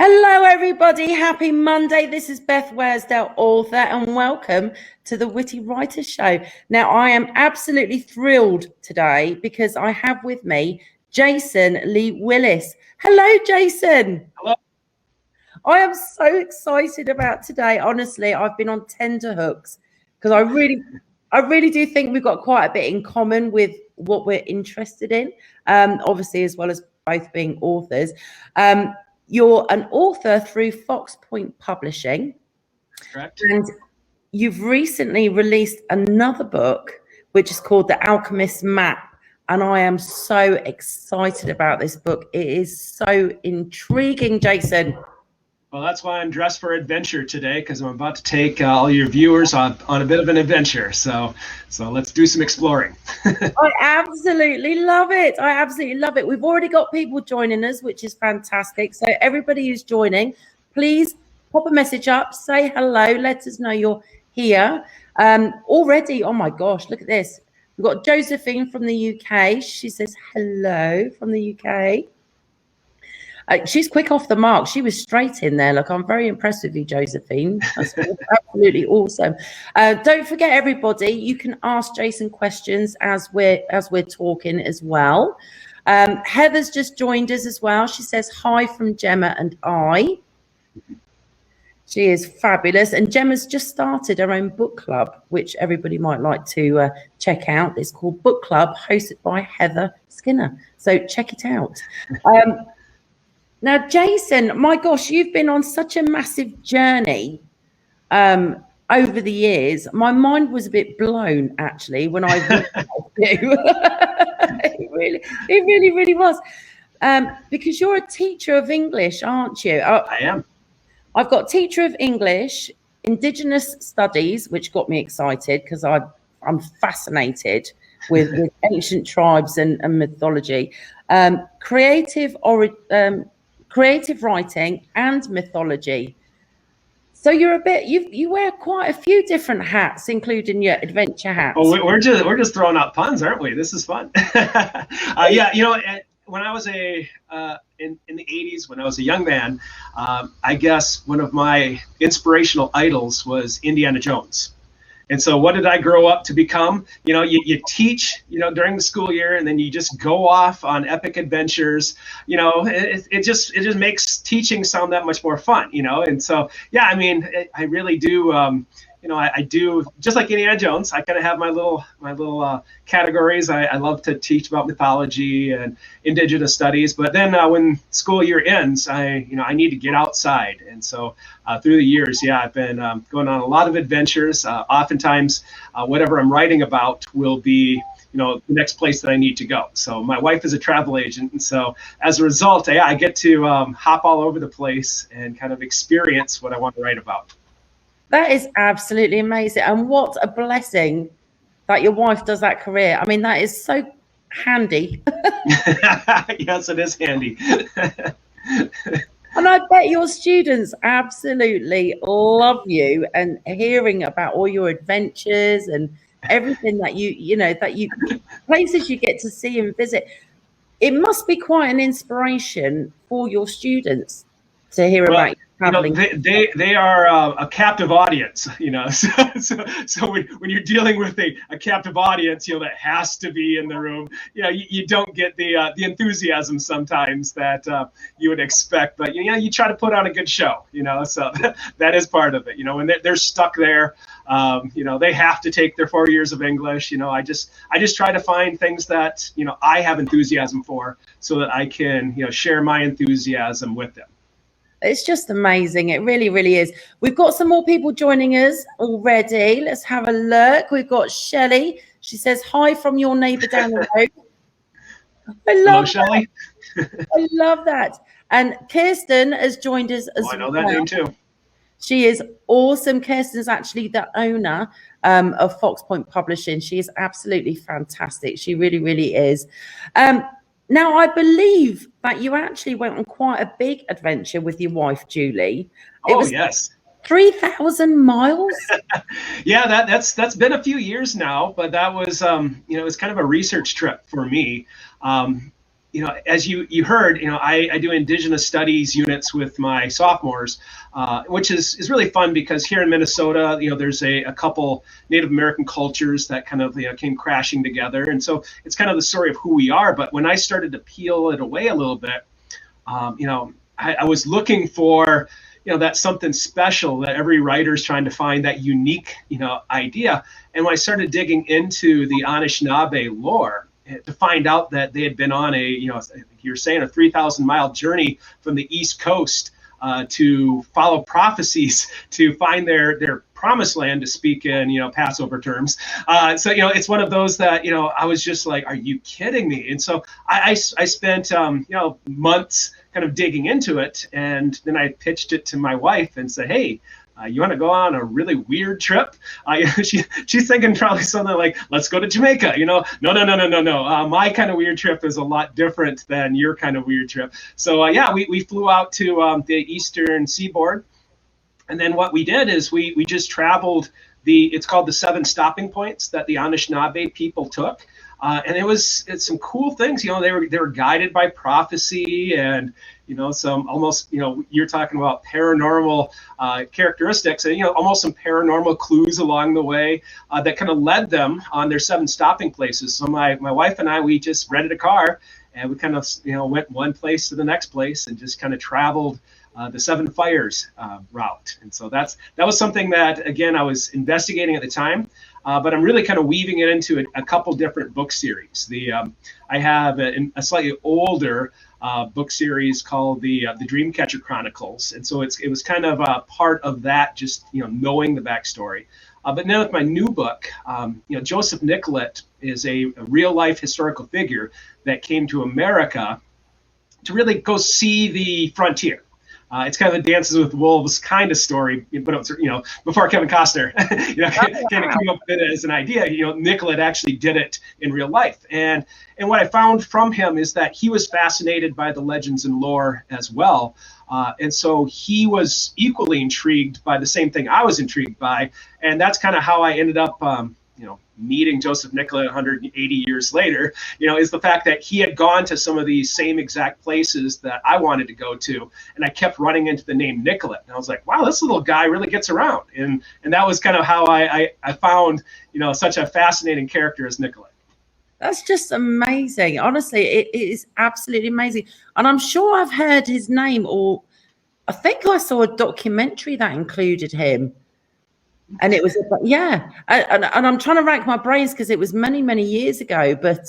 Hello, everybody. Happy Monday. This is Beth Worsdell, author, and welcome to the Witty Writers Show. Now, I am absolutely thrilled today because I have with me Jason Lee Willis. Hello, Jason. Hello. I am so excited about today. Honestly, I've been on tenterhooks because I really do think we've got quite a bit in common with what we're interested in, obviously, as well as both being authors. You're an author through Fox Pointe Publishing. Correct. And you've recently released another book, which is called The Alchemist's Map. And I am so excited about this book. It is so intriguing, Jason. Well, that's why I'm dressed for adventure today, because I'm about to take all your viewers on a bit of an adventure. So let's do some exploring. I absolutely love it. I absolutely love it. We've already got people joining us, which is fantastic. So everybody who's joining, please pop a message up, say hello, let us know you're here. Already, oh my gosh, look at this. We've got Josephine from the UK. She says hello from the UK. She's quick off the mark. She was straight in there. Look, I'm very impressed with you, Josephine. That's absolutely awesome. Don't forget, everybody, you can ask Jason questions as we're talking as well. Heather's just joined us as well. She says hi from Gemma and I. She is fabulous. And Gemma's just started her own book club, which everybody might like to check out. It's called Book Club, hosted by Heather Skinner. So check it out. Now, Jason, my gosh, you've been on such a massive journey over the years. My mind was a bit blown, actually, when I read you. It really was. Because you're a teacher of English, aren't you? I am. I've got teacher of English, Indigenous Studies, which got me excited because I'm fascinated with ancient tribes and mythology. Creative writing and mythology. So you're you wear quite a few different hats, including your adventure hats. Oh, we're just throwing out puns, aren't we? This is fun. Yeah, you know, when I was in the 80s, when I was a young man, I guess one of my inspirational idols was Indiana Jones. And so what did I grow up to become? You know, you teach, you know, during the school year, and then you just go off on epic adventures. You know, it just makes teaching sound that much more fun, you know? And so, yeah, I mean, I really do, you know, I do, just like Indiana Jones, I kind of have my little categories. I love to teach about mythology and indigenous studies, but then when school year ends, I need to get outside. And so through the years, yeah, I've been going on a lot of adventures. Oftentimes, whatever I'm writing about will be, you know, the next place that I need to go. So my wife is a travel agent, and so as a result, yeah, I get to hop all over the place and kind of experience what I want to write about. That is absolutely amazing. And what a blessing that your wife does that career. I mean, that is so handy. Yes, it is handy. And I bet your students absolutely love you and hearing about all your adventures and everything that places you get to see and visit. It must be quite an inspiration for your students to hear about you. You know, they are a captive audience, you know. So when you're dealing with a captive audience, you know, that has to be in the room. You know, you don't get the enthusiasm sometimes that you would expect, but you know, you try to put on a good show, you know. So that is part of it. You know, when they're stuck there, you know, they have to take their 4 years of English. You know, I just try to find things that, you know, I have enthusiasm for, so that I can, you know, share my enthusiasm with them. It's just amazing. It really, really is. We've got some more people joining us already. Let's have a look. We've got Shelley. She says, hi from your neighbor down the road. Hello, Shelley. I love that. And Kirsten has joined us as well. I know that name too. She is awesome. Kirsten's actually the owner of Fox Pointe Publishing. She is absolutely fantastic. She really, really is. Now, I believe that you actually went on quite a big adventure with your wife, Julie. Yes. 3,000 miles? Yeah, that's been a few years now, but that was, you know, it was kind of a research trip for me. as you heard, I do Indigenous studies units with my sophomores, which is really fun because here in Minnesota, there's a couple Native American cultures that kind of came crashing together, and so it's kind of the story of who we are. But when I started to peel it away a little bit, I was looking for that something special that every writer's trying to find, that unique idea. And when I started digging into the Anishinaabe lore, to find out that they had been on you're saying a 3,000-mile journey from the East Coast to follow prophecies to find their promised land, to speak in Passover terms. So it's one of those that I was just like, are you kidding me? And so I spent months kind of digging into it, and then I pitched it to my wife and said, hey, you want to go on a really weird trip? She's thinking probably something like, let's go to Jamaica. No. My kind of weird trip is a lot different than your kind of weird trip. So we flew out to the Eastern Seaboard. And then what we did is we just traveled it's called the 7 stopping points that the Anishinaabe people took. And it's some cool things. They were guided by prophecy and some almost you're talking about paranormal characteristics, and almost some paranormal clues along the way that kind of led them on their 7 stopping places. So my wife and I, we just rented a car and we kind of went one place to the next place and just kind of traveled the 7 fires route. And so that was something that, again, I was investigating at the time. But I'm really kind of weaving it into a couple different book series. I have a slightly older book series called the Dream Catcher Chronicles, and so it was kind of a part of that, just knowing the backstory. But now with my new book, Joseph Nicollet is a real life historical figure that came to America to really go see the frontier. It's kind of a Dances with Wolves kind of story, but it was, before Kevin Costner, kind of came up with it as an idea. Nicollet actually did it in real life, and what I found from him is that he was fascinated by the legends and lore as well, and so he was equally intrigued by the same thing I was intrigued by, and that's kind of how I ended up, meeting Joseph Nicollet 180 years later, is the fact that he had gone to some of these same exact places that I wanted to go to. And I kept running into the name Nicollet. And I was like, wow, this little guy really gets around. And that was kind of how I found, such a fascinating character as Nicollet. That's just amazing. Honestly, it is absolutely amazing. And I'm sure I've heard his name, or I think I saw a documentary that included him. And it was, and I'm trying to rack my brains because it was many, many years ago. But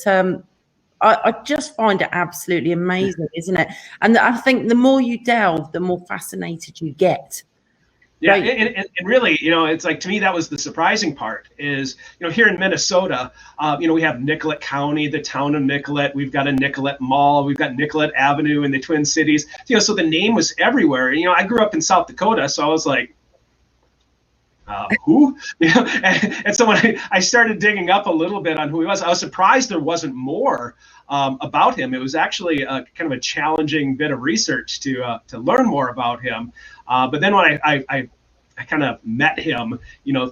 I just find it absolutely amazing, isn't it? And I think the more you delve, the more fascinated you get. Yeah, right? and really, it's like, to me, that was the surprising part is, here in Minnesota, we have Nicollet County, the town of Nicollet. We've got a Nicollet Mall. We've got Nicollet Avenue in the Twin Cities. So the name was everywhere. I grew up in South Dakota, so I was like, who? And so when I started digging up a little bit on who he was, I was surprised there wasn't more about him. It was actually kind of a challenging bit of research to learn more about him. But then when I kind of met him,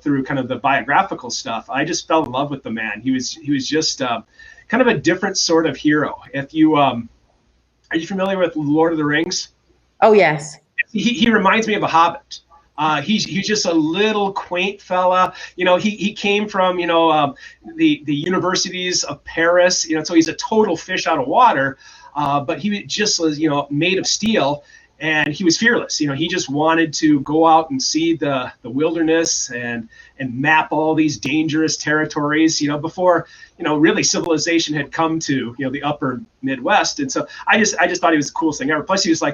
through kind of the biographical stuff, I just fell in love with the man. He was just kind of a different sort of hero. If you are you familiar with Lord of the Rings? Oh yes. He reminds me of a hobbit. He's just a little quaint fella. He came from the universities of Paris. So he's a total fish out of water. But he just was made of steel, and he was fearless. He just wanted to go out and see the wilderness and map all these dangerous territories. Before really civilization had come to the upper Midwest. And so I just thought he was the coolest thing ever. Plus he was like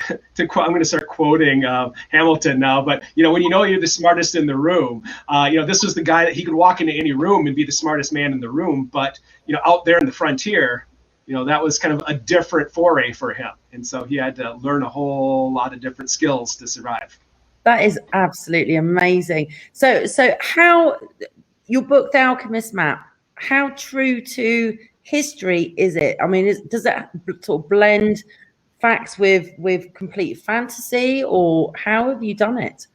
I'm going to start quoting Hamilton now, but when you're the smartest in the room, this was the guy that he could walk into any room and be the smartest man in the room. But out there in the frontier, that was kind of a different foray for him, and so he had to learn a whole lot of different skills to survive. That is absolutely amazing. So how your book, The Alchemist Map, how true to history is it? I mean, does that sort of blend facts with complete fantasy, or how have you done it?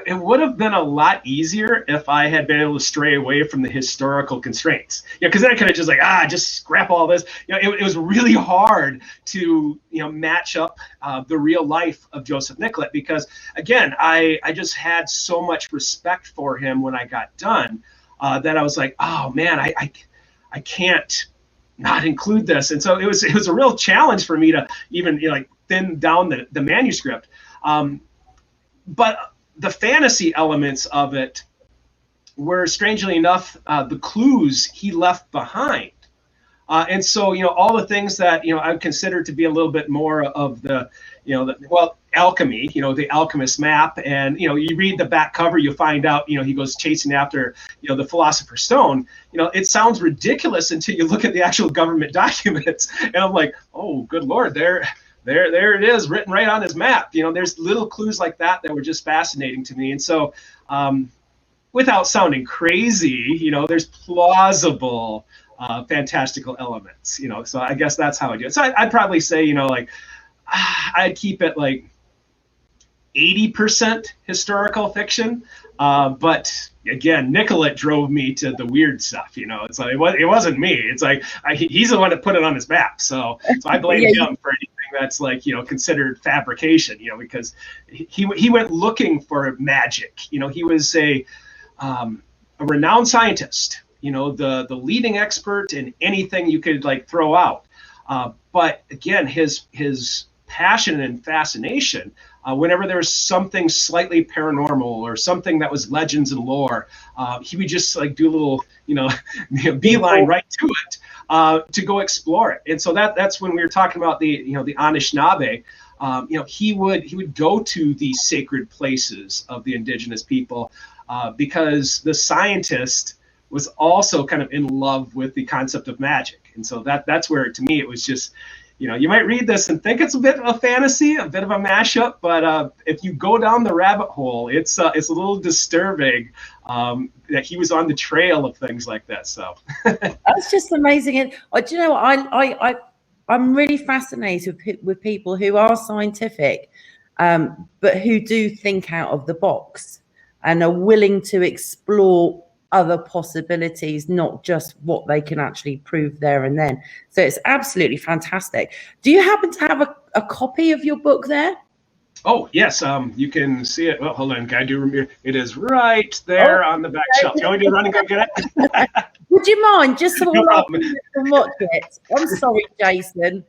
it would have been a lot easier if I had been able to stray away from the historical constraints. Because then I could have just like, just scrap all this. It was really hard to, match up the real life of Joseph Nicollet, because again, I just had so much respect for him when I got done that I was like, oh man, I can't not include this. And so it was a real challenge for me to even thin down the manuscript. But the fantasy elements of it were, strangely enough, the clues he left behind. And so, all the things that, I would consider to be a little bit more of the, alchemy, the alchemist map. And, you read the back cover, you find out, he goes chasing after, the Philosopher's Stone. It sounds ridiculous until you look at the actual government documents. And I'm like, oh, good Lord, there it is, written right on his map. There's little clues like that were just fascinating to me. And so, without sounding crazy, there's plausible, fantastical elements. So I guess that's how I do it. So I'd probably say, I'd keep it like 80% historical fiction. But again, Nicollet drove me to the weird stuff. It's like it wasn't me. It's like he's the one that put it on his map. So I blame him for anything that's considered fabrication. Because he went looking for magic. He was a renowned scientist. The leading expert in anything you could throw out. But again, his passion and fascination, whenever there was something slightly paranormal or something that was legends and lore, he would just do a little, beeline right to it to go explore it. And so that's when we were talking about the Anishinaabe. He would go to these sacred places of the indigenous people because the scientist was also kind of in love with the concept of magic. And so that's where, to me, it was just, you might read this and think it's a bit of a fantasy, a bit of a mashup, but if you go down the rabbit hole, it's a little disturbing that he was on the trail of things like that. So that's just amazing. And do you know what? I'm really fascinated with people who are scientific, but who do think out of the box and are willing to explore other possibilities, not just what they can actually prove there and then. So it's absolutely fantastic. Do you happen to have a copy of your book there? Oh, yes. You can see it. Well, hold on. I do remember. It is right there on the back shelf. You want me to run and go get it? Would you mind, just so I can watch it? I'm sorry, Jason.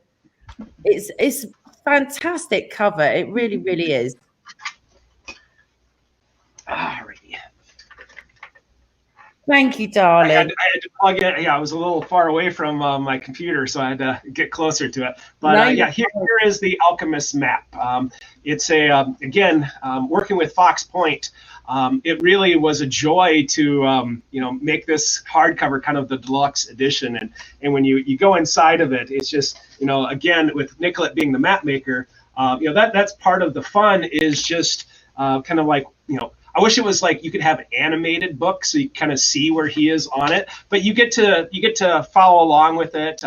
It's fantastic cover. It really, really is. All right. Thank you, darling. I had to plug in. Yeah, I was a little far away from my computer, so I had to get closer to it. But here is the Alchemist map. It's again, working with Fox Pointe. It really was a joy to make this hardcover kind of the deluxe edition. And when you go inside of it, it's just again, with Nicollet being the map maker, that's part of the fun, is just kind of like I wish it was like you could have an animated book so you kind of see where he is on it, but you get to follow along with it.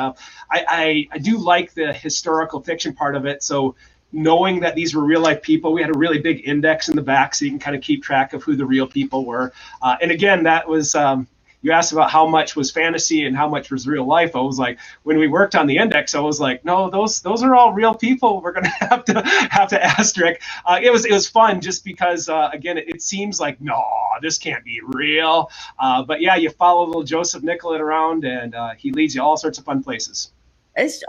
I do like the historical fiction part of it. So knowing that these were real life people, we had a really big index in the back so you can kind of keep track of who the real people were. And again, that was, you asked about how much was fantasy and how much was real life. I was like, when we worked on the index, I was like, no, those are all real people. We're going to have to asterisk. It was fun just because, again, it seems like, no, this can't be real. But yeah, you follow little Joseph Nicollet around and he leads you all sorts of fun places.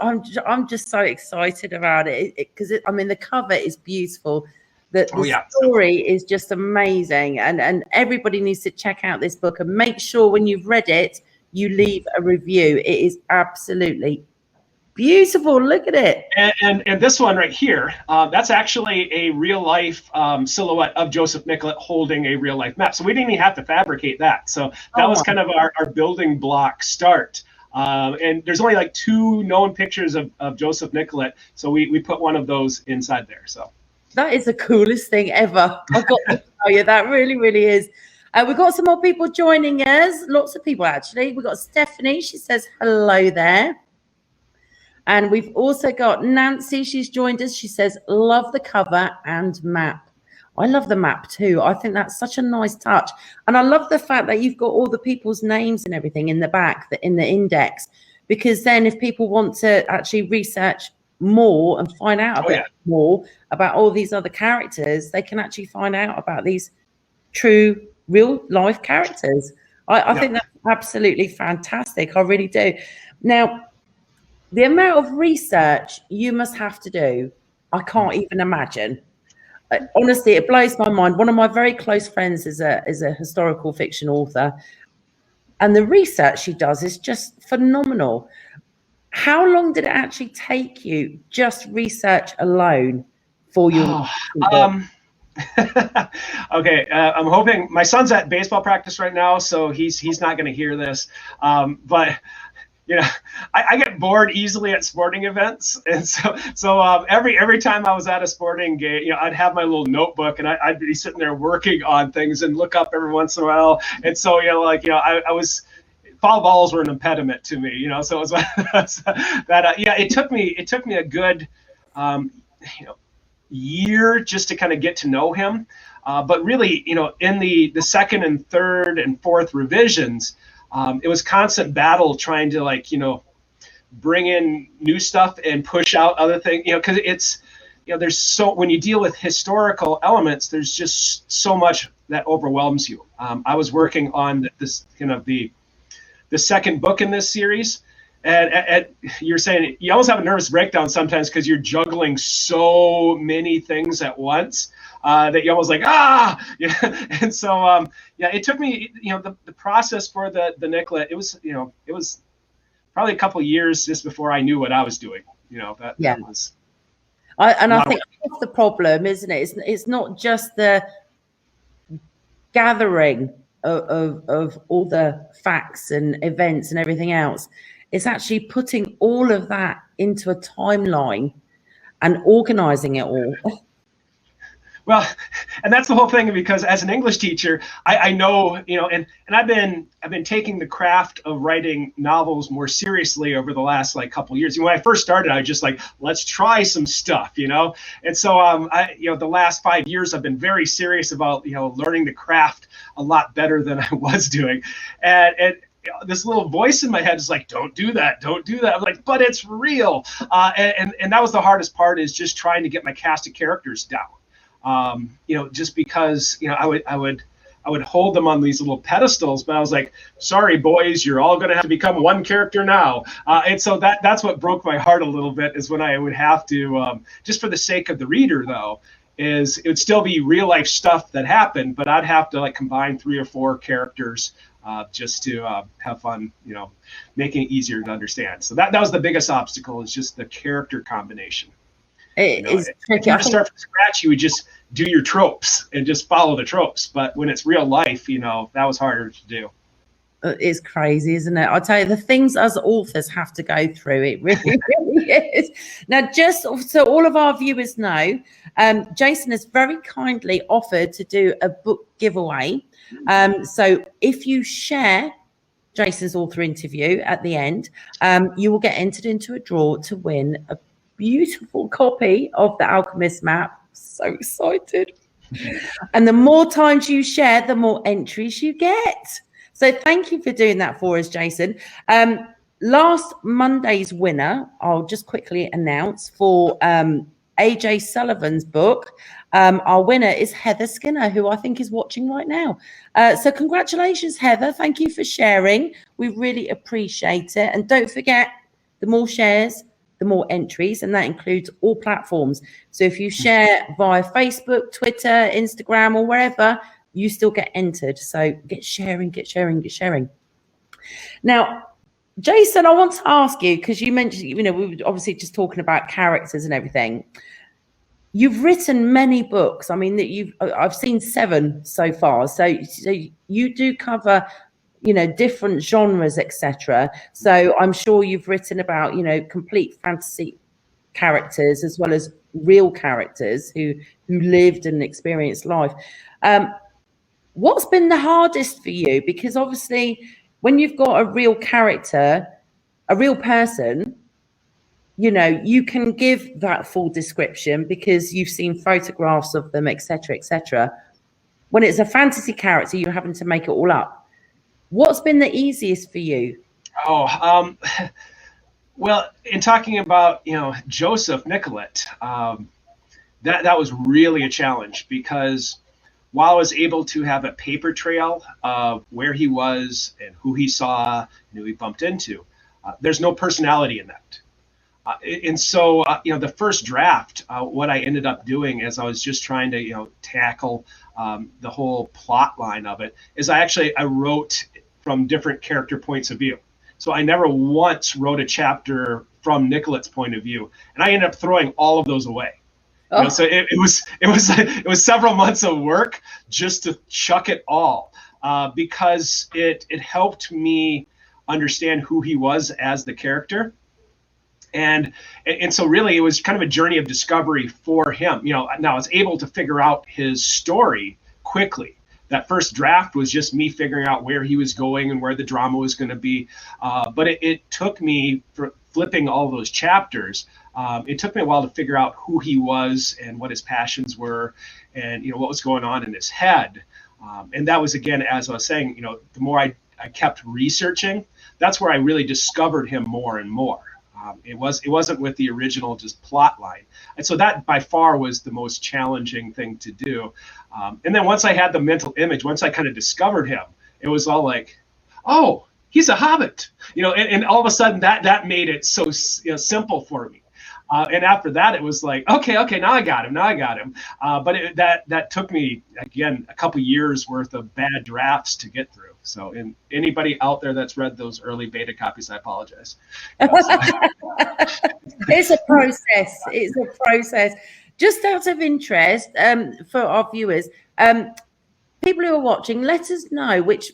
I'm just so excited about it because the cover is beautiful. The story is just amazing, and everybody needs to check out this book and make sure when you've read it, you leave a review. It is absolutely beautiful. Look at it. And this one right here, that's actually a real life silhouette of Joseph Nicollet holding a real life map. So we didn't even have to fabricate that. So that was kind of our building block start. And there's only like 2 known pictures of Joseph Nicollet. So we put one of those inside there. So that is the coolest thing ever. I've got to tell you, that really, really is. We've got some more people joining us. Lots of people, actually. We've got Stephanie. She says hello there. And we've also got Nancy. She's joined us. She says, love the cover and map. I love the map too. I think that's such a nice touch. And I love the fact that you've got all the people's names and everything in the back, in the index, because then if people want to actually research more and find out a bit more about all these other characters, they can actually find out about these true real life characters. I think that's absolutely fantastic. I really do. Now, the amount of research you must have to do, I can't even imagine. Honestly, it blows my mind. One of my very close friends is a historical fiction author, and the research she does is just phenomenal. How long did it actually take you just research alone for your Okay, I'm hoping my son's at baseball practice right now, so he's not going to hear this. But you know, I get bored easily at sporting events, and so every time I was at a sporting game, you know, I'd have my little notebook and I'd be sitting there working on things and look up every once in a while. And so I was. Foul balls were an impediment to me, you know. So it was that. It took me a good, year just to kind of get to know him. But really, you know, in the second and third and fourth revisions, it was constant battle trying to bring in new stuff and push out other things, you know, because it's, you know, when you deal with historical elements, there's just so much that overwhelms you. I was working on this the second book in this series, and you're saying you almost have a nervous breakdown sometimes because you're juggling so many things at once that you're almost like and so it took me, you know, the process for the Nicolette, it was probably a couple of years just before I knew what I was doing, you know. That was I think that's the problem, isn't it? It's not just the gathering of all the facts and events and everything else. It's actually putting all of that into a timeline and organizing it all. Well, and that's the whole thing, because as an English teacher, I know, you know, and I've been taking the craft of writing novels more seriously over the last couple of years. You know, when I first started, I was just like, let's try some stuff, you know. And so the last 5 years I've been very serious about, you know, learning the craft a lot better than I was doing. And this little voice in my head is like, don't do that. I'm like, but it's real. And that was the hardest part, is just trying to get my cast of characters down. You know, just because, you know, I would hold them on these little pedestals, but I was like, sorry, boys, you're all going to have to become one character now. And so that's what broke my heart a little bit, is when I would have to, just for the sake of the reader, though, is it would still be real life stuff that happened, but I'd have to combine 3 or 4 characters just to have fun, you know, making it easier to understand. So that was the biggest obstacle, is just the character combination. It is tricky. If you were to start from scratch, you would just do your tropes and just follow the tropes. But when it's real life, you know, that was harder to do. It's crazy, isn't it? I'll tell you, the things us authors have to go through, it really, really is. Now, just so all of our viewers know, Jason has very kindly offered to do a book giveaway. So if you share Jason's author interview at the end, you will get entered into a draw to win a beautiful copy of The Alchemist map. So excited. And the more times you share, the more entries you get. So thank you for doing that for us, Jason. Last Monday's winner, I'll just quickly announce, for AJ Sullivan's book. Our winner is Heather Skinner, who I think is watching right now. So congratulations, Heather. Thank you for sharing. We really appreciate it. And don't forget, the more shares, the more entries, and that includes all platforms. So if you share via Facebook, Twitter, Instagram, or wherever, you still get entered. So get sharing. Now, Jason, I want to ask you, because you mentioned, you know, we were obviously just talking about characters and everything. You've written many books. I mean, I've seen 7 so far. So you do cover, you know, different genres, etc. So I'm sure you've written about, you know, complete fantasy characters as well as real characters who lived and experienced life. What's been the hardest for you? Because obviously when you've got a real character, a real person, you know, you can give that full description because you've seen photographs of them, etc., etc. When it's a fantasy character, you're having to make it all up. What's been the easiest for you? Well, in talking about, Joseph Nicolette, that was really a challenge, because while I was able to have a paper trail of where he was and who he saw and who he bumped into, there's no personality in that. And so, the first draft, what I ended up doing as I was just trying to, tackle the whole plot line of it, is I wrote from different character points of view. So I never once wrote a chapter from Nicolette's point of view, and I ended up throwing all of those away. Oh. So it was several months of work just to chuck it all, because it helped me understand who he was as the character. And so really it was kind of a journey of discovery for him. Now I was able to figure out his story quickly. That first draft was just me figuring out where he was going and where the drama was going to be. But it took me, for flipping all those chapters, it took me a while to figure out who he was and what his passions were, and what was going on in his head. And that was, again, as I was saying, the more I kept researching, that's where I really discovered him more and more. It wasn't with the original just plot line. And so that by far was the most challenging thing to do. And then once I had the mental image, once I kind of discovered him, it was all like, oh, he's a hobbit, and all of a sudden that made it so simple for me. And after that, it was like, okay, now I got him. But that took me, again, a couple years worth of bad drafts to get through. So, and anybody out there that's read those early beta copies, I apologize. It's a process. It's a process. Just out of interest, for our viewers, people who are watching, let us know which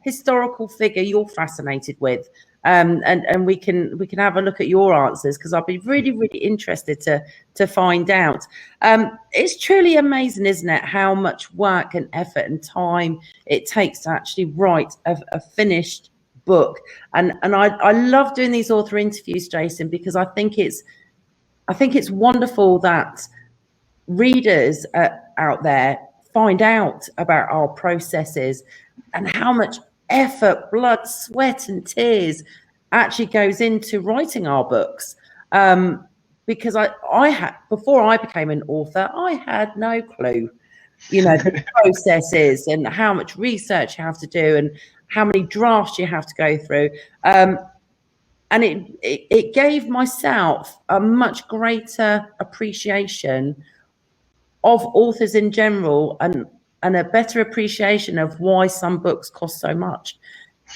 historical figure you're fascinated with. And we can have a look at your answers, because I'll be really, really interested to find out. It's truly amazing, isn't it, how much work and effort and time it takes to actually write a finished book. And I love doing these author interviews, Jason, because I think it's wonderful that readers out there find out about our processes and how much effort, blood, sweat, and tears actually goes into writing our books. Because I had, before I became an author, I had no clue, the processes and how much research you have to do and how many drafts you have to go through. And it gave myself a much greater appreciation of authors in general, and a better appreciation of why some books cost so much,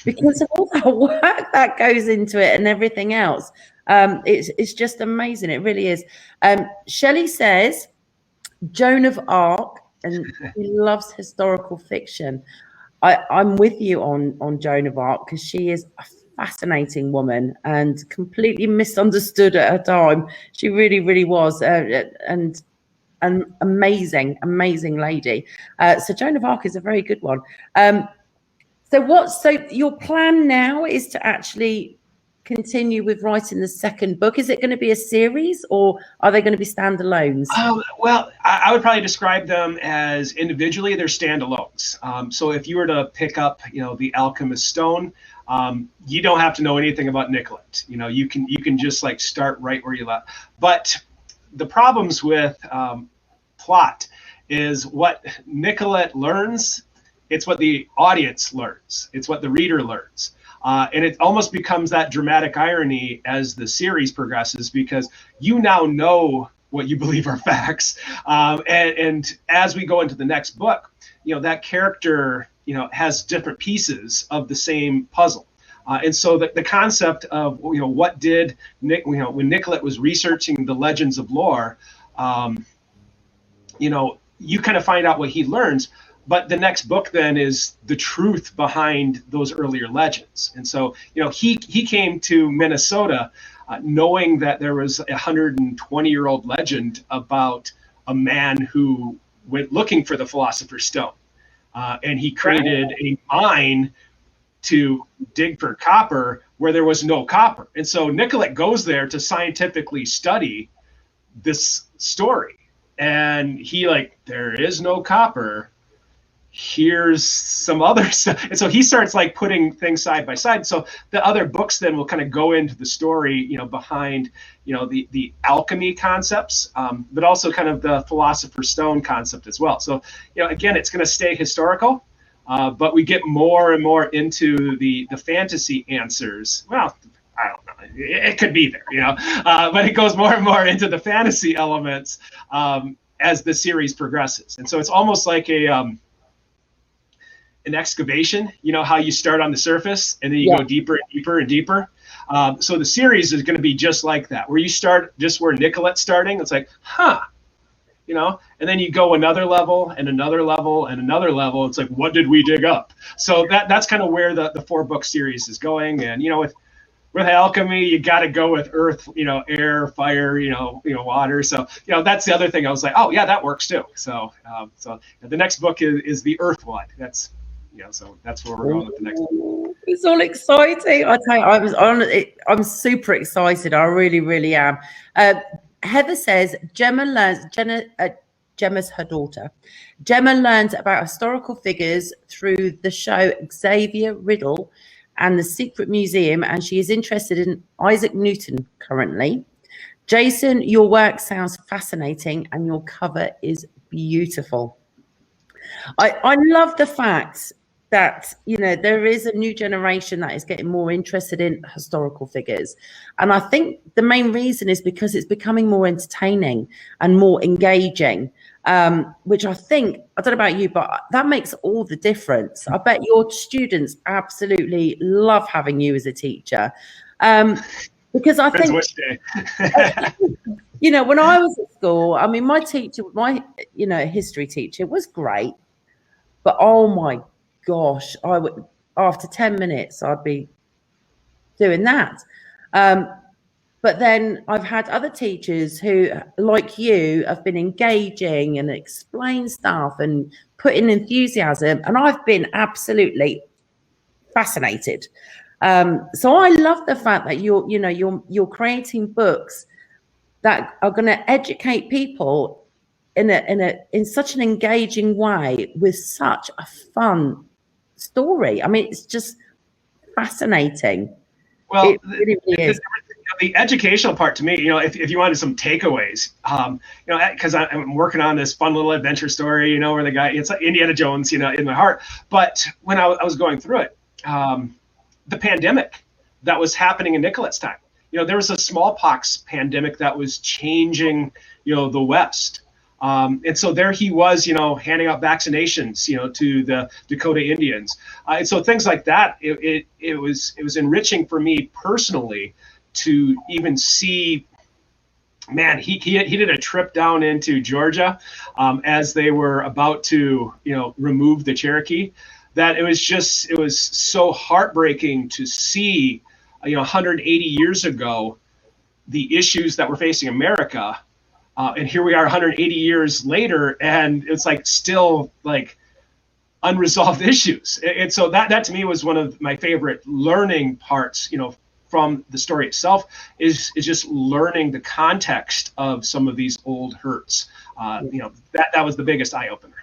because of all the work that goes into it and everything else. It's just amazing. It really is. Shelley says Joan of Arc, and she loves historical fiction. I'm with you on Joan of Arc, because she is a fascinating woman and completely misunderstood at her time. She really, really was. And an amazing lady. So Joan of Arc is a very good one. So your plan now is to actually continue with writing the second book? Is it going to be a series, or are they going to be standalones? Well, I would probably describe them as individually, they're standalones. So if you were to pick up, the Alchemist Stone, you don't have to know anything about Nicolette. You can just like start right where you left. But the problems with plot is what Nicolette learns, it's what the audience learns, it's what the reader learns. And it almost becomes that dramatic irony as the series progresses, because you now know what you believe are facts. And as we go into the next book, that character, has different pieces of the same puzzle. And so the concept of, what did Nick, when Nicolette was researching the legends of lore, you kind of find out what he learns, but the next book then is the truth behind those earlier legends. And so, he came to Minnesota knowing that there was a 120-year-old legend about a man who went looking for the Philosopher's Stone. And he created a mine to dig for copper where there was no copper. And so Nicolette goes there to scientifically study this story. And he like, there is no copper. Here's some other stuff. And so he starts like putting things side by side. So the other books then will kind of go into the story, you know, behind, you know, the alchemy concepts, but also kind of the Philosopher's Stone concept as well. So, you know, again, it's going to stay historical, but we get more and more into the fantasy answers. Well, I don't know. It could be there, you know, but it goes more and more into the fantasy elements as the series progresses. And so it's almost like an excavation, you know, how you start on the surface and then you go deeper and deeper and deeper. So the series is going to be just like that, where you start just where Nicolette's starting. It's like, huh, you know, and then you go another level and another level and another level. It's like, what did we dig up? So that's kind of where the 4-book series is going. And, you know, with alchemy, you got to go with earth, you know, air, fire, you know, water. So, you know, that's the other thing. I was like, oh yeah, that works too. So, so the next book is the Earth one. That's, you know, so that's where we're going with the next one. It's all exciting. I tell you, I was on it. I'm super excited. I really, really am. Heather says Gemma's her daughter. Gemma learns about historical figures through the show Xavier Riddle and the Secret Museum, and she is interested in Isaac Newton currently. Jason, your work sounds fascinating and your cover is beautiful. I love the fact that, you know, there is a new generation that is getting more interested in historical figures. And I think the main reason is because it's becoming more entertaining and more engaging, which I think, I don't know about you, but that makes all the difference. I bet your students absolutely love having you as a teacher. Because I think, you know, when I was at school, I mean, my teacher, you know, history teacher was great, but oh my gosh, I would, after 10 minutes, I'd be doing that. But then I've had other teachers who, like you, have been engaging and explain stuff and put in enthusiasm, and I've been absolutely fascinated. So I love the fact that you're creating books that are going to educate people in such an engaging way with such a fun story. I mean, it's just fascinating. Well, it really is. The educational part to me, you know, if you wanted some takeaways, you know, because I'm working on this fun little adventure story, you know, where the guy, it's like Indiana Jones, you know, in my heart. But when I was going through it, the pandemic that was happening in Nicolette's time, you know, there was a smallpox pandemic that was changing, you know, the West. And so there he was, you know, handing out vaccinations, you know, to the Dakota Indians. And so things like that, it was enriching for me personally to even see, man, he did a trip down into Georgia as they were about to, you know, remove the Cherokee, that it was so heartbreaking to see, you know, 180 years ago, the issues that were facing America. And here we are 180 years later, and it's like still like unresolved issues. And so that to me was one of my favorite learning parts, you know, from the story itself, is just learning the context of some of these old hurts. You know, that was the biggest eye opener.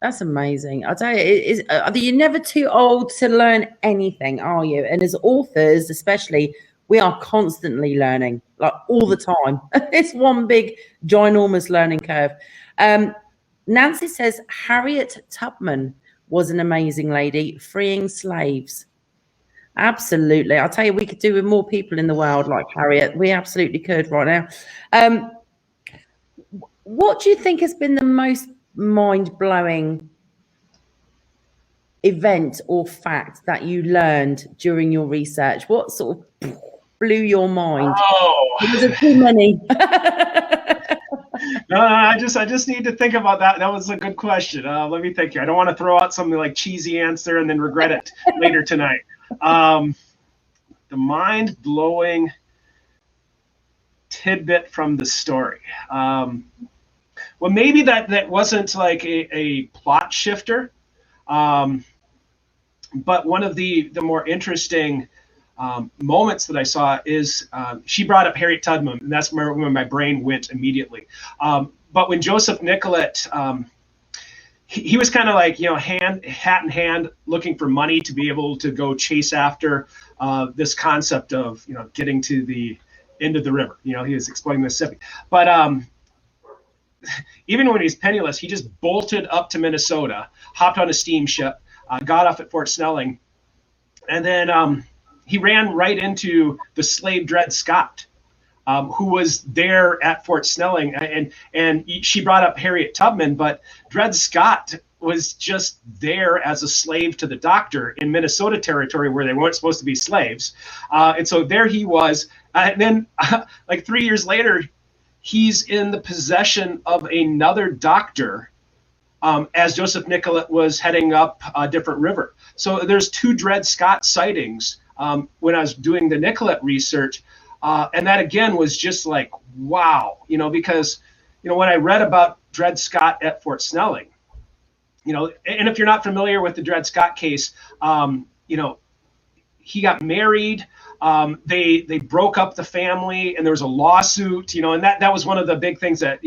That's amazing. I'll tell you, you're never too old to learn anything, are you? And as authors, especially, we are constantly learning, like all the time. It's one big, ginormous learning curve. Nancy says, Harriet Tubman was an amazing lady, freeing slaves. Absolutely. I'll tell you, we could do with more people in the world like Harriet. We absolutely could right now. What do you think has been the most mind-blowing event or fact that you learned during your research? What sort of blew your mind? Oh, was it too many? No, I just need to think about that. That was a good question. Let me think here. I don't want to throw out something like cheesy answer and then regret it later tonight. The mind-blowing tidbit from the story. Well, maybe that wasn't like a plot shifter. But one of the more interesting moments that I saw is she brought up Harriet Tubman, and that's where my brain went immediately. But when Joseph Nicollet, he was kind of like, hat in hand, looking for money to be able to go chase after this concept of, getting to the end of the river. He was exploring the Mississippi. But even when he's penniless, he just bolted up to Minnesota, hopped on a steamship, got off at Fort Snelling, and then he ran right into the slave Dred Scott, who was there at Fort Snelling. And she brought up Harriet Tubman, but Dred Scott was just there as a slave to the doctor in Minnesota territory where they weren't supposed to be slaves. And so there he was. And then like 3 years later, he's in the possession of another doctor as Joseph Nicollet was heading up a different river. So there's 2 Dred Scott sightings when I was doing the Nicollet research. And that again was just like, wow, because, when I read about Dred Scott at Fort Snelling, and if you're not familiar with the Dred Scott case, he got married. They broke up the family, and there was a lawsuit, and that was one of the big things that,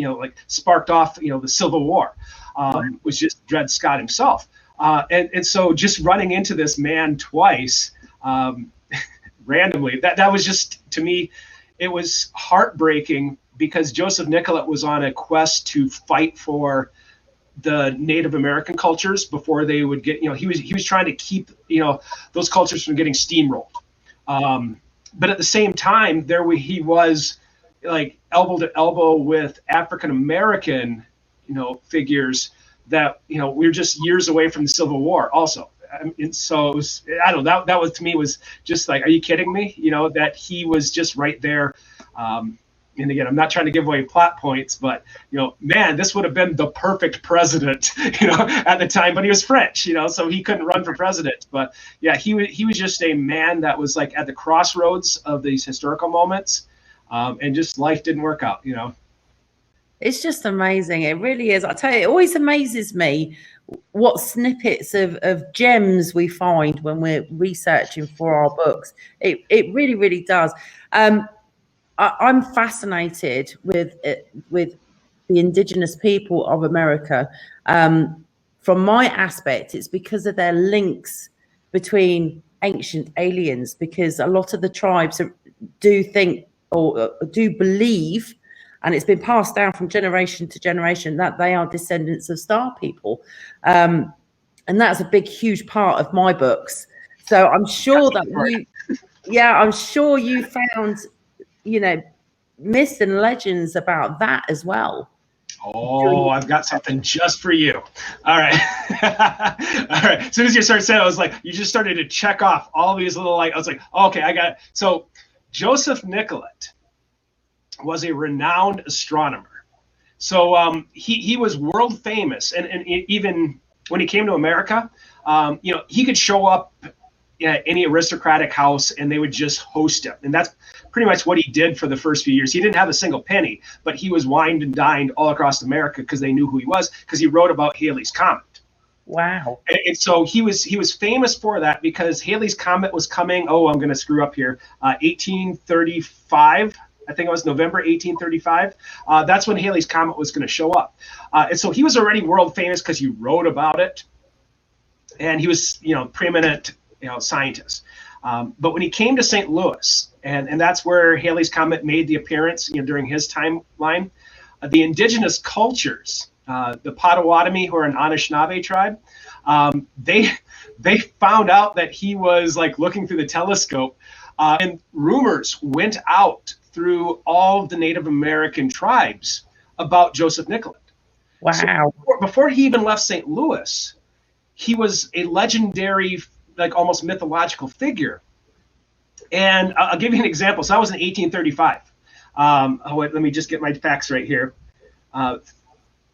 sparked off, the Civil War, was just Dred Scott himself. And so just running into this man twice, randomly, that was just, to me, it was heartbreaking, because Joseph Nicollet was on a quest to fight for the Native American cultures before they would get, he was trying to keep, those cultures from getting steamrolled. But at the same time, he was like elbow to elbow with African American, figures that, we were just years away from the Civil War also. And so it was, I don't know, that was, to me, was just like, are you kidding me? That he was just right there. And again, I'm not trying to give away plot points, but, man, this would have been the perfect president, at the time, but he was French, so he couldn't run for president. But yeah, he was just a man that was like at the crossroads of these historical moments, and just life didn't work out, It's just amazing. It really is. I tell you, it always amazes me what snippets of gems we find when we're researching for our books. It really, really does. I'm fascinated with the indigenous people of America. From my aspect, it's because of their links between ancient aliens, because a lot of the tribes do think or do believe, and it's been passed down from generation to generation, that they are descendants of star people. And that's a big, huge part of my books. So I'm sure that I'm sure you found, myths and legends about that as well. Oh, I've got something just for you. All right. All right. As soon as you started saying it, I was like, you just started to check off all these little, I was like, oh, okay, I got it. So Joseph Nicollet was a renowned astronomer. So he was world famous. And even when he came to America, he could show up at any aristocratic house and they would just host him. And that's pretty much what he did for the first few years. He didn't have a single penny, but he was wined and dined all across America because they knew who he was, because he wrote about Halley's Comet. Wow. And so he was famous for that, because Halley's Comet was coming, I'm going to screw up here, 1835. I think it was November 1835. That's when Halley's Comet was going to show up. And so he was already world famous because he wrote about it. And he was, preeminent, scientist. But when he came to St. Louis, and that's where Halley's Comet made the appearance, during his timeline, the indigenous cultures, the Potawatomi, who are an Anishinaabe tribe, they found out that he was like looking through the telescope, and rumors went out through all of the Native American tribes about Joseph Nicollet. Wow. So before he even left St. Louis, he was a legendary, like almost mythological figure. And I'll give you an example. So that was in 1835. Let me just get my facts right here.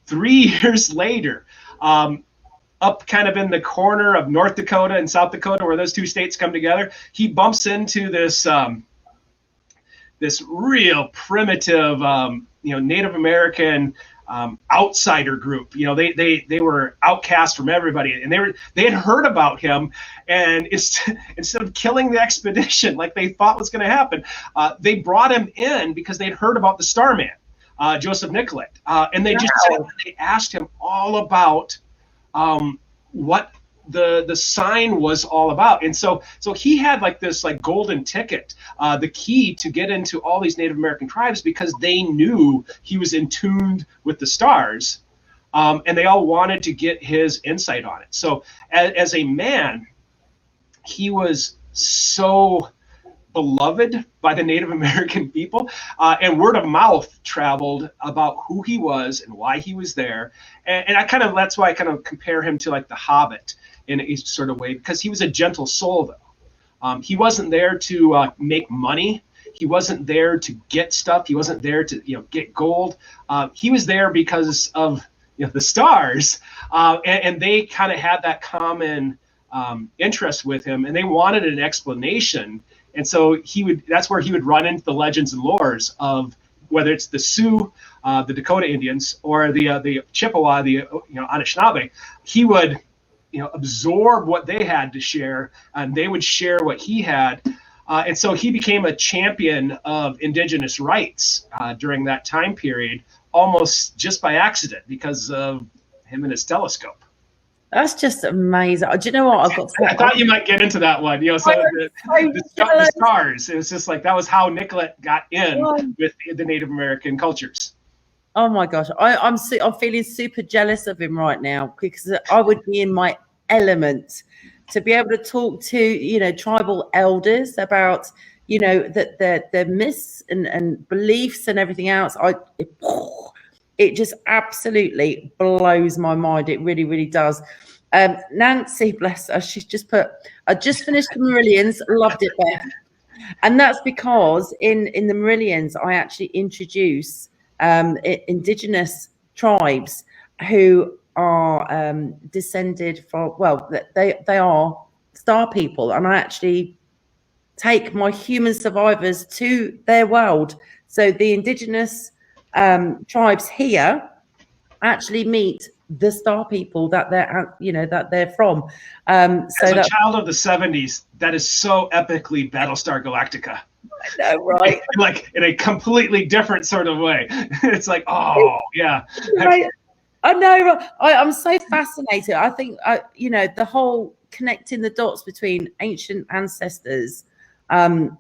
3 years later, up kind of in the corner of North Dakota and South Dakota, where those two states come together, he bumps into this this real primitive, Native American outsider group. You know, they were outcast from everybody, and they had heard about him, and instead of killing the expedition like they thought was going to happen, they brought him in because they'd heard about the Starman, Joseph Nicollet, and they they asked him all about what the sign was all about. And so he had like this like golden ticket, the key to get into all these Native American tribes, because they knew he was in tune with the stars, and they all wanted to get his insight on it. So as a man, he was so beloved by the Native American people, and word of mouth traveled about who he was and why he was there. And that's why I kind of compare him to like the Hobbit in a sort of way, because he was a gentle soul, though. He wasn't there to make money. He wasn't there to get stuff. He wasn't there to get gold. He was there because of the stars, and they kind of had that common interest with him, and they wanted an explanation. And so that's where he would run into the legends and lores of whether it's the Sioux, the Dakota Indians, or the Chippewa, the Anishinaabe. He would absorb what they had to share, and they would share what he had. And so he became a champion of indigenous rights during that time period, almost just by accident, because of him and his telescope. That's just amazing. Do you know what? I thought you might get into that one. The stars. It was just like that was how Nicollet got in with the Native American cultures. Oh my gosh, I'm feeling super jealous of him right now, because I would be in my element to be able to talk to tribal elders about that their myths and beliefs and everything else. It just absolutely blows my mind. It really, really does. Nancy, bless her, she's just put, I just finished the Marillions, loved it, Beth. And that's because in the Marillions, I actually introduce indigenous tribes who are descended from, they are star people, and I actually take my human survivors to their world. So the indigenous tribes here actually meet the star people that they're from. As a child of the 70s, that is so epically Battlestar Galactica. I know, right? Like in a completely different sort of way. It's like, oh yeah. Right. I know. I'm so fascinated. I think the whole connecting the dots between ancient ancestors, from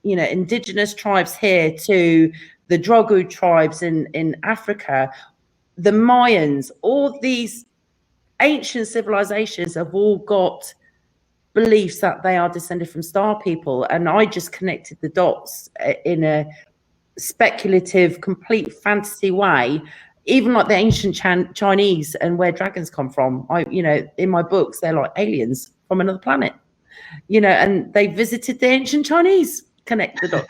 indigenous tribes here to the Drogu tribes in Africa, the Mayans, all these ancient civilizations have all got beliefs that they are descended from star people. And I just connected the dots in a speculative, complete fantasy way, even like the ancient Chinese and where dragons come from. In my books, they're like aliens from another planet, and they visited the ancient Chinese, connect the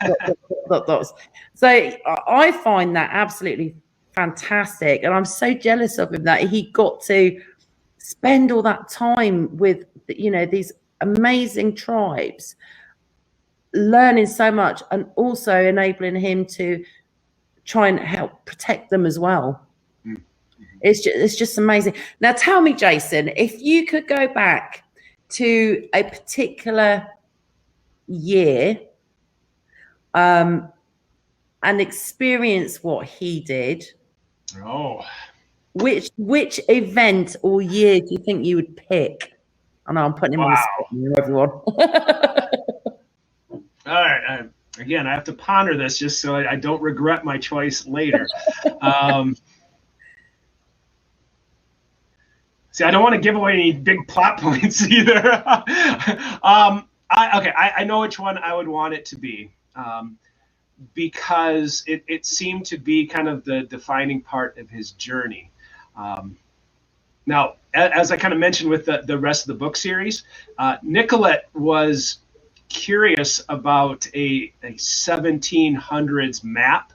dots. So I find that absolutely fantastic. And I'm so jealous of him that he got to spend all that time with, these amazing tribes, learning so much, and also enabling him to try and help protect them as well. Mm-hmm. It's just amazing. Now tell me, Jason, if you could go back to a particular year and experience what he did, which event or year do you think you would pick? I know I'm putting him on the spot here, everyone. All right. Again, I have to ponder this just so I don't regret my choice later. See, I don't want to give away any big plot points either. I know which one I would want it to be, because it seemed to be kind of the defining part of his journey. Now, as I kind of mentioned with the rest of the book series, Nicollet was curious about a 1700s map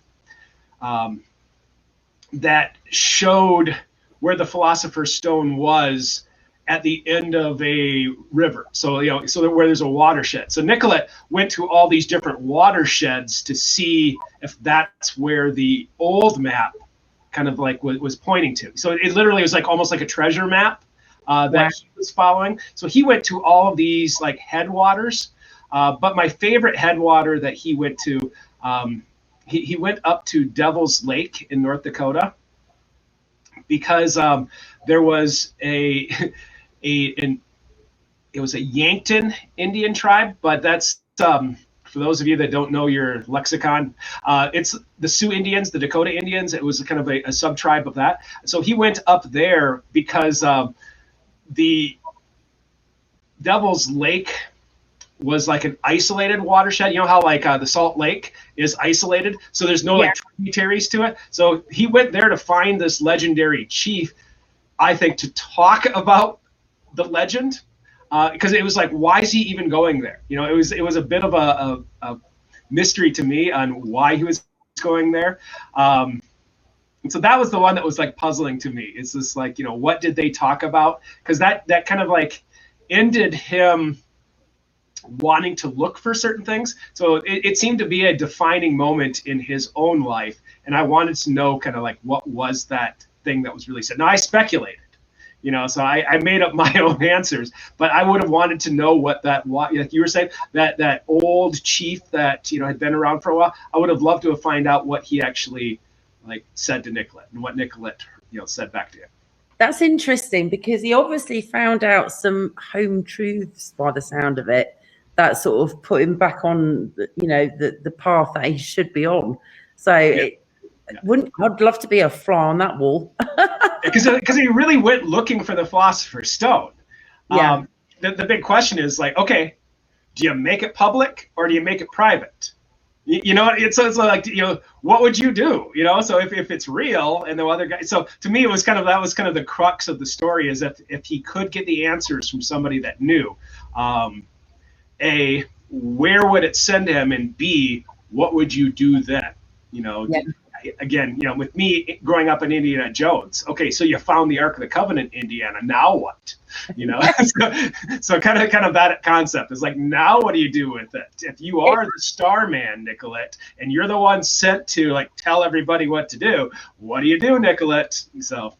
that showed where the Philosopher's Stone was at the end of a river. So where there's a watershed. So Nicollet went to all these different watersheds to see if that's where the old map kind of like was pointing to. So it literally was like almost like a treasure map that he was following. So he went to all of these like headwaters, but my favorite headwater that he went to, he went up to Devil's Lake in North Dakota, because there was it was a Yankton Indian tribe, but that's for those of you that don't know your lexicon, it's the Sioux Indians, the Dakota Indians. It was kind of a sub-tribe of that. So he went up there because the Devil's Lake was like an isolated watershed. You know how like the Salt Lake is isolated, so there's no like tributaries to it. So he went there to find this legendary chief, I think, to talk about the legend, because it was like, why is he even going there? You know, it was a bit of a mystery to me on why he was going there. And so that was the one that was like puzzling to me. It's just like, you know, what did they talk about? Because that kind of like ended him wanting to look for certain things. So it seemed to be a defining moment in his own life. And I wanted to know kind of like, what was that thing that was really said? Now I speculated, you know, so I made up my own answers, but I would have wanted to know what like you were saying, that old chief that, you know, had been around for a while. I would have loved to have find out what he actually like said to Nicolette, and what Nicolette, you know, said back to him. That's interesting, because he obviously found out some home truths by the sound of it that sort of put him back on, you know, the path that he should be on. So I'd love to be a fly on that wall. Because he really went looking for the Philosopher's Stone. The big question is like, okay, do you make it public or do you make it private? You know, it's like, you know, what would you do? You know, so if it's real and the other guy, so to me, that was kind of the crux of the story, is that if he could get the answers from somebody that knew, A, where would it send him? And B, what would you do then? You know, again, you know, with me growing up in Indiana Jones, okay, so you found the Ark of the Covenant, Indiana, now what? You know, so kind of that concept is like, now what do you do with it? If you are the star man, Nicolette, and you're the one sent to like tell everybody what to do, what do you do, Nicolette? So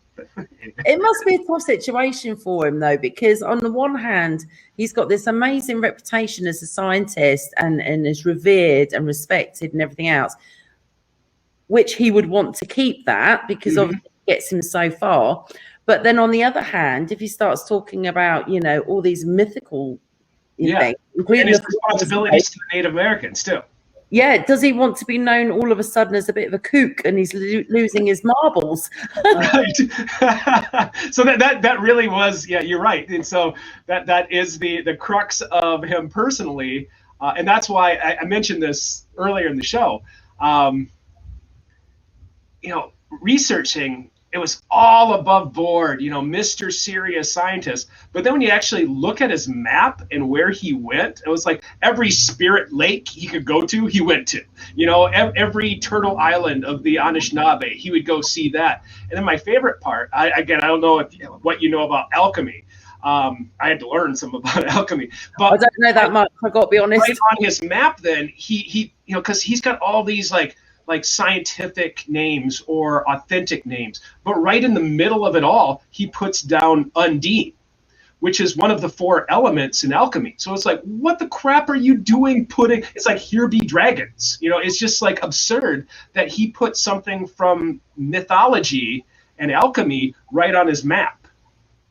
it must be a tough situation for him, though, because on the one hand, he's got this amazing reputation as a scientist and is revered and respected and everything else, which he would want to keep that, because obviously it gets him so far. But then on the other hand, if he starts talking about, you know, all these mythical things, including his responsibilities to the Native Americans too. Yeah, does he want to be known all of a sudden as a bit of a kook and he's losing his marbles? Right. So that really was, you're right. And so that is the crux of him personally, and that's why I mentioned this earlier in the show. You know, researching, it was all above board, you know, Mr. Serious Scientist. But then when you actually look at his map and where he went, it was like every spirit lake he could go to, he went to. You know, every turtle island of the Anishinaabe, he would go see that. And then my favorite part, I don't know what you know about alchemy. I had to learn some about alchemy. But I don't know that much, I've got to be honest. Right on his map then, he you know, because he's got all these like scientific names or authentic names, but right in the middle of it all, he puts down Undine, which is one of the 4 elements in alchemy. So it's like, what the crap are you doing putting, it's like, here be dragons. You know, it's just like absurd that he put something from mythology and alchemy right on his map.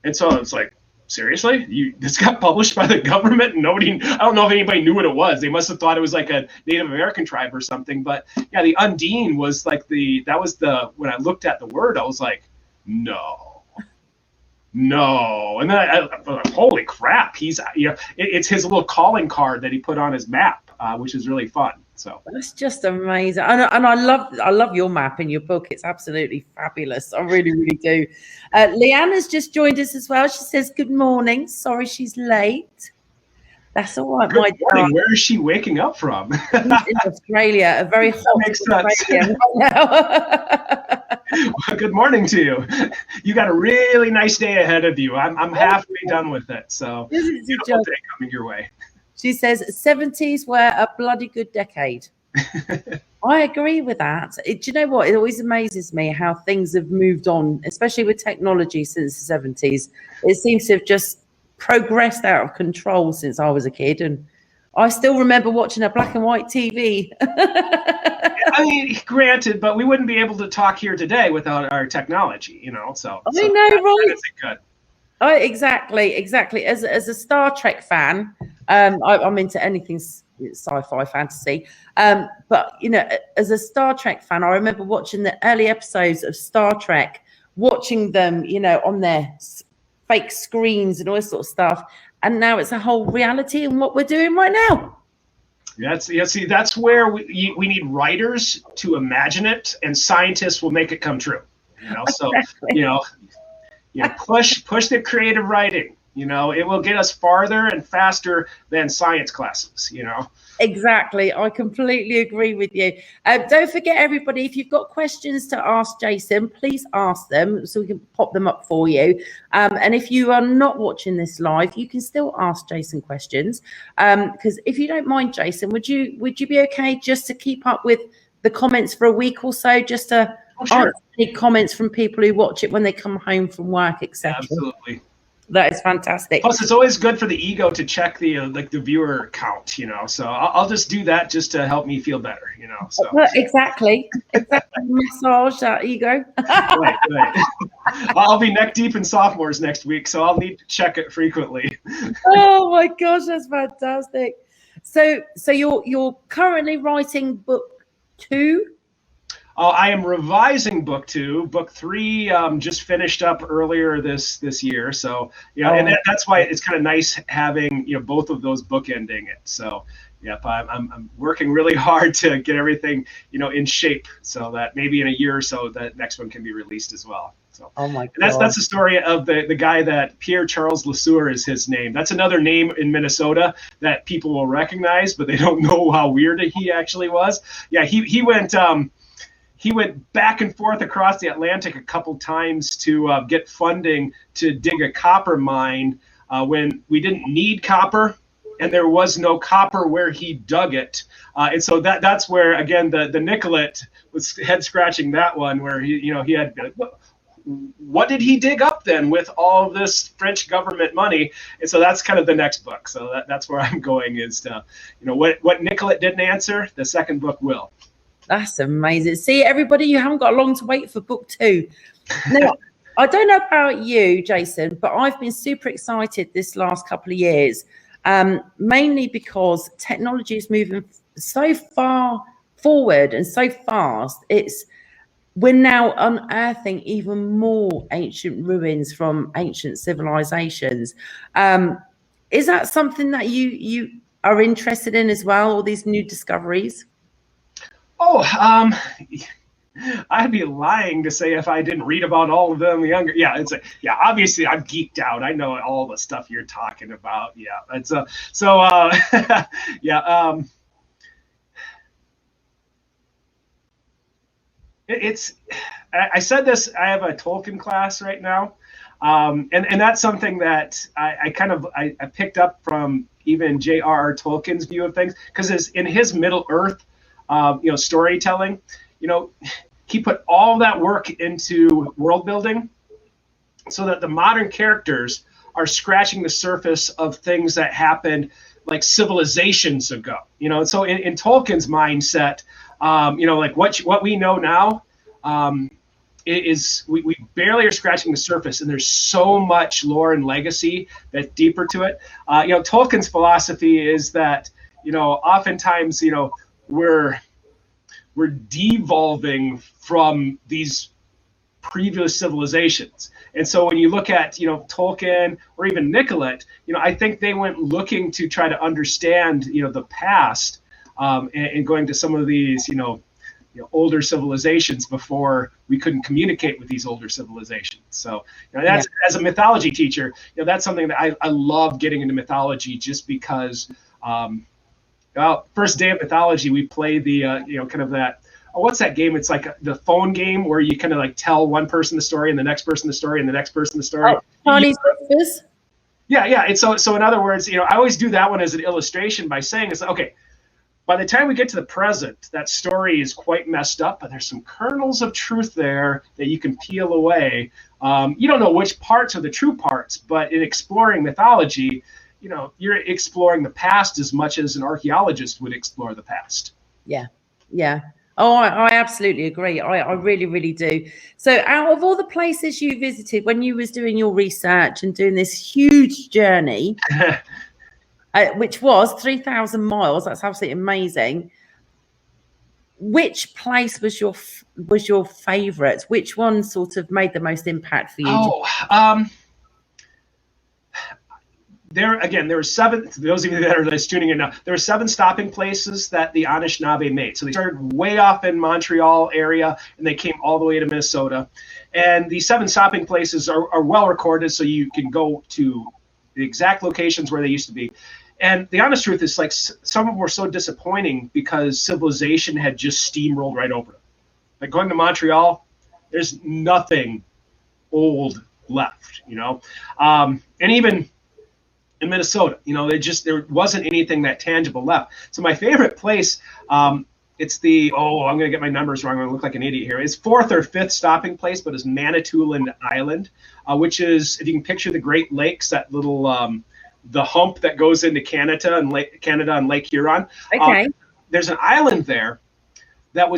And so it's like, seriously, this got published by the government and I don't know if anybody knew what it was. They must have thought it was like a Native American tribe or something. But yeah, the Undine was like when I looked at the word, I was like, no. And then I thought, holy crap, it's his little calling card that he put on his map, which is really fun. So that's just amazing, and I love your map in your book. It's absolutely fabulous. I really, really do. Leanna's just joined us as well. She says, "Good morning. Sorry she's late." That's all right. Good morning. Where is she waking up from? In Australia, a very hot Australia right now. Well, good morning to you. You got a really nice day ahead of you. I'm halfway done with it, so beautiful day coming your way. She says 70s were a bloody good decade. I agree with that. Do you know what? It always amazes me how things have moved on, especially with technology since the 70s. It seems to have just progressed out of control since I was a kid. And I still remember watching a black and white TV. I mean, granted, but we wouldn't be able to talk here today without our technology, So I know, right? Good. Oh, exactly. As a Star Trek fan, I'm into anything sci-fi, fantasy. But as a Star Trek fan, I remember watching the early episodes of Star Trek, watching them, on their fake screens and all this sort of stuff. And now it's a whole reality in what we're doing right now. See, that's where we need writers to imagine it, and scientists will make it come true. So push the creative writing. It will get us farther and faster than science classes. Exactly. I completely agree with you. Don't forget, everybody, if you've got questions to ask Jason, please ask them so we can pop them up for you. And if you are not watching this live, you can still ask Jason questions. Because if you don't mind, Jason, would you be okay just to keep up with the comments for a week or so, just to answer any comments from people who watch it when they come home from work, etc.? Absolutely. That is fantastic. Plus, it's always good for the ego to check the the viewer count, So I'll just do that just to help me feel better, So exactly. Massage that ego. Right. I'll be neck deep in sophomores next week, so I'll need to check it frequently. Oh my gosh, that's fantastic. So you're currently writing book 2? I am revising book 2. Book 3 just finished up earlier this year, so and that's why it's kind of nice having both of those bookending it. So I'm working really hard to get everything in shape, so that maybe in a year or so that next one can be released as well. So oh my God. That's the story of the guy that Pierre Charles Lesueur is his name. That's another name in Minnesota that people will recognize, but they don't know how weird he actually was. Yeah, he went. He went back and forth across the Atlantic a couple times to get funding to dig a copper mine when we didn't need copper, and there was no copper where he dug it. And so that's where, again, the Nicolette was head scratching that one, where he had like, what did he dig up then with all of this French government money? And so that's kind of the next book. So that's where I'm going, is to what Nicolette didn't answer, the second book will. That's amazing. See, everybody, you haven't got long to wait for book 2. Now, I don't know about you, Jason, but I've been super excited this last couple of years, mainly because technology is moving so far forward and so fast. We're now unearthing even more ancient ruins from ancient civilizations. Is that something that you are interested in as well, all these new discoveries? I'd be lying to say if I didn't read about all of them younger. Obviously I'm geeked out. I know all the stuff you're talking about. Yeah, it's it's. I said this. I have a Tolkien class right now, and that's something that I picked up from even J.R.R. Tolkien's view of things, because in his Middle Earth. Storytelling, he put all that work into world building so that the modern characters are scratching the surface of things that happened like civilizations ago. So in Tolkien's mindset, like what we know now is we barely are scratching the surface, and there's so much lore and legacy that's deeper to it. Tolkien's philosophy is that, oftentimes, we're devolving from these previous civilizations. And so when you look at, Tolkien or even Nicolette, I think they went looking to try to understand, the past, and going to some of these, older civilizations before we couldn't communicate with these older civilizations. So that's, as a mythology teacher, that's something that I love getting into mythology, just because, first day of mythology, we play the, kind of that, what's that game? It's like the phone game where you kind of like tell one person the story and the next person the story and the next person the story. Chinese whispers? Yeah. And so in other words, I always do that one as an illustration by saying, it's okay, by the time we get to the present, that story is quite messed up, but there's some kernels of truth there that you can peel away. You don't know which parts are the true parts, but in exploring mythology, you know, you're exploring the past as much as an archaeologist would explore the past. Yeah, yeah. Oh, I absolutely agree. I really, really do. So out of all the places you visited when you was doing your research and doing this huge journey, which was 3,000 miles, that's absolutely amazing. Which place was your favorite? Which one sort of made the most impact for you? There were 7, those of you that are just tuning in now, there were 7 stopping places that the Anishinaabe made. So they started way off in Montreal area and they came all the way to Minnesota. And these 7 stopping places are well recorded, so you can go to the exact locations where they used to be. And the honest truth is, like, some of them were so disappointing because civilization had just steamrolled right over them. Like going to Montreal, there's nothing old left, you know? And even in Minnesota, you know, there wasn't anything that tangible left. So my favorite place, it's the, I'm going to get my numbers wrong. I'm going to look like an idiot here. It's 4th or 5th stopping place, but it's Manitoulin Island, which is, if you can picture the Great Lakes, that little, the hump that goes into Canada and Lake Huron. Okay. There's an island there that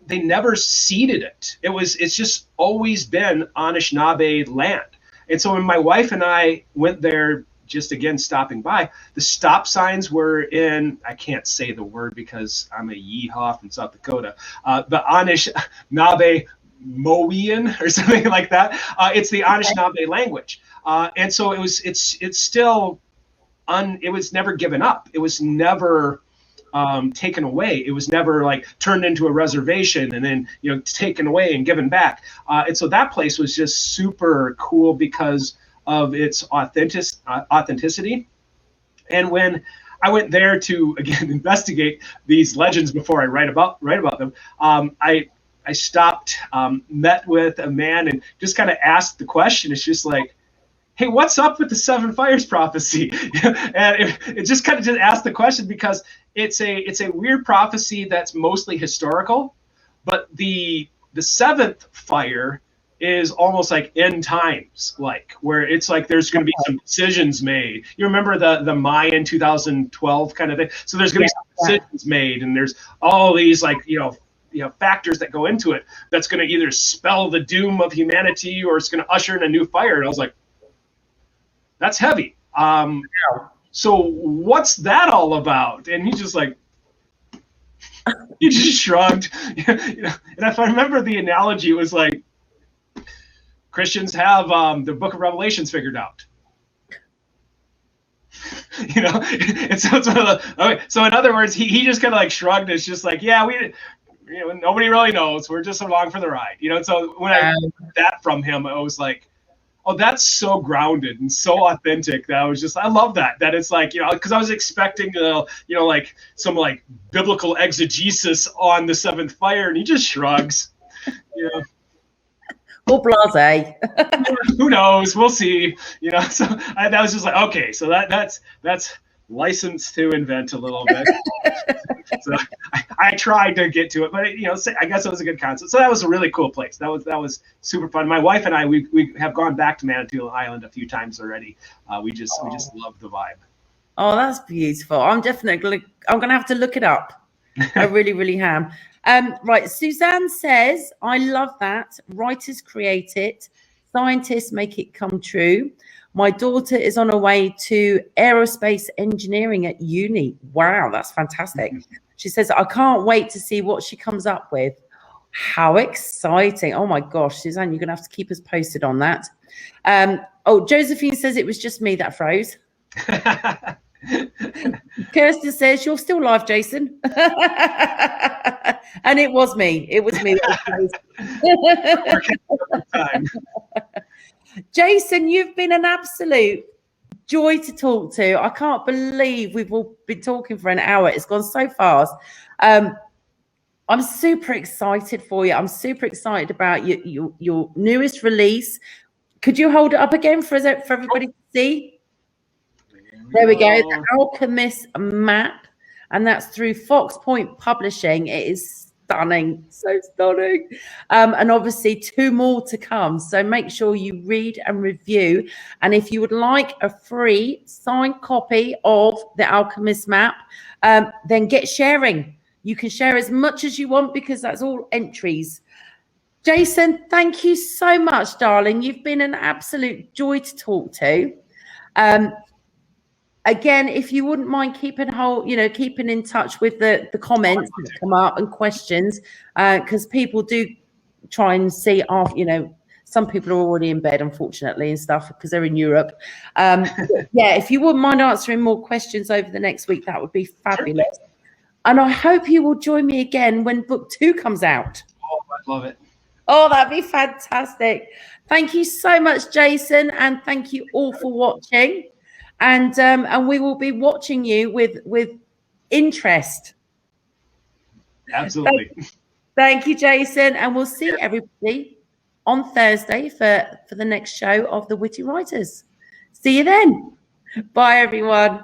they never seeded it. It's just always been Anishinaabe land. And so when my wife and I went there, just again stopping by, the stop signs were in, I can't say the word because I'm a yeehaw from South Dakota, the Anishinaabe Moian or something like that. It's the Anishinaabe language. And so it's still it was never given up. It was never taken away. It was never like turned into a reservation and then, you know, taken away and given back. And so that place was just super cool because of its authenticity. And when I went there to, again, investigate these legends before I write about them, I stopped, met with a man and just kind of asked the question. It's just like, hey, what's up with the 7 fires prophecy? And it just kind of just asked the question because it's a weird prophecy that's mostly historical, but the 7th fire is almost like end times, like where it's like there's going to be some decisions made. You remember the Mayan 2012 kind of thing? So there's going to be some decisions made, and there's all these like you know factors that go into it that's going to either spell the doom of humanity or it's going to usher in a new fire. And I was like, that's heavy. So what's that all about? And he just like, he just shrugged. You know, and if I remember the analogy, it was like, Christians have the book of Revelations figured out. You know, and so it's one of the, okay. So in other words, he just kind of like shrugged. It's just like, yeah, nobody really knows. We're just along for the ride. You know, and so when I heard that from him, I was like, oh, that's so grounded and so authentic that I love that it's like, you know, because I was expecting, you know, like some like biblical exegesis on the 7th fire, and he just shrugs, you know. Or blase. Who knows? We'll see. You know, so that was just like, okay, so that's license to invent a little bit. So I tried to get to it, but you know, I guess it was a good concept. So that was a really cool place. That was super fun. My wife and I, we have gone back to Manitoulin Island a few times already. We just love the vibe. Oh, that's beautiful. I'm gonna have to look it up. I really, really am. Right, Suzanne says, I love that. Writers create it, scientists make it come true. My daughter is on her way to aerospace engineering at uni. Wow, that's fantastic. She says, I can't wait to see what she comes up with. How exciting. Oh my gosh, Suzanne, you're gonna have to keep us posted on that. Josephine says it was just me that froze. Kirsten says you're still live, Jason. And it was me. It was me. Jason, you've been an absolute joy to talk to. I can't believe we've all been talking for an hour. It's gone so fast. I'm super excited for you. I'm super excited about your newest release. Could you hold it up again for everybody to see? There we go. The Alchemist Map. and that's through Fox Pointe Publishing. It is stunning, so stunning. And obviously 2 more to come. So make sure you read and review. And if you would like a free signed copy of The Alchemist Map, then get sharing. You can share as much as you want because that's all entries. Jason, thank you so much, darling. You've been an absolute joy to talk to. Again, if you wouldn't mind keeping in touch with the comments that come up and questions, because people do try and see some people are already in bed, unfortunately, and stuff because they're in Europe. Yeah, if you wouldn't mind answering more questions over the next week, that would be fabulous. Sure. And I hope you will join me again when book 2 comes out. Oh, I love it. Oh, that'd be fantastic. Thank you so much, Jason, and thank you all for watching. And we will be watching you with interest. Absolutely. Thank you, Jason. And we'll see everybody on Thursday for the next show of the Witty Writers. See you then. Bye, everyone.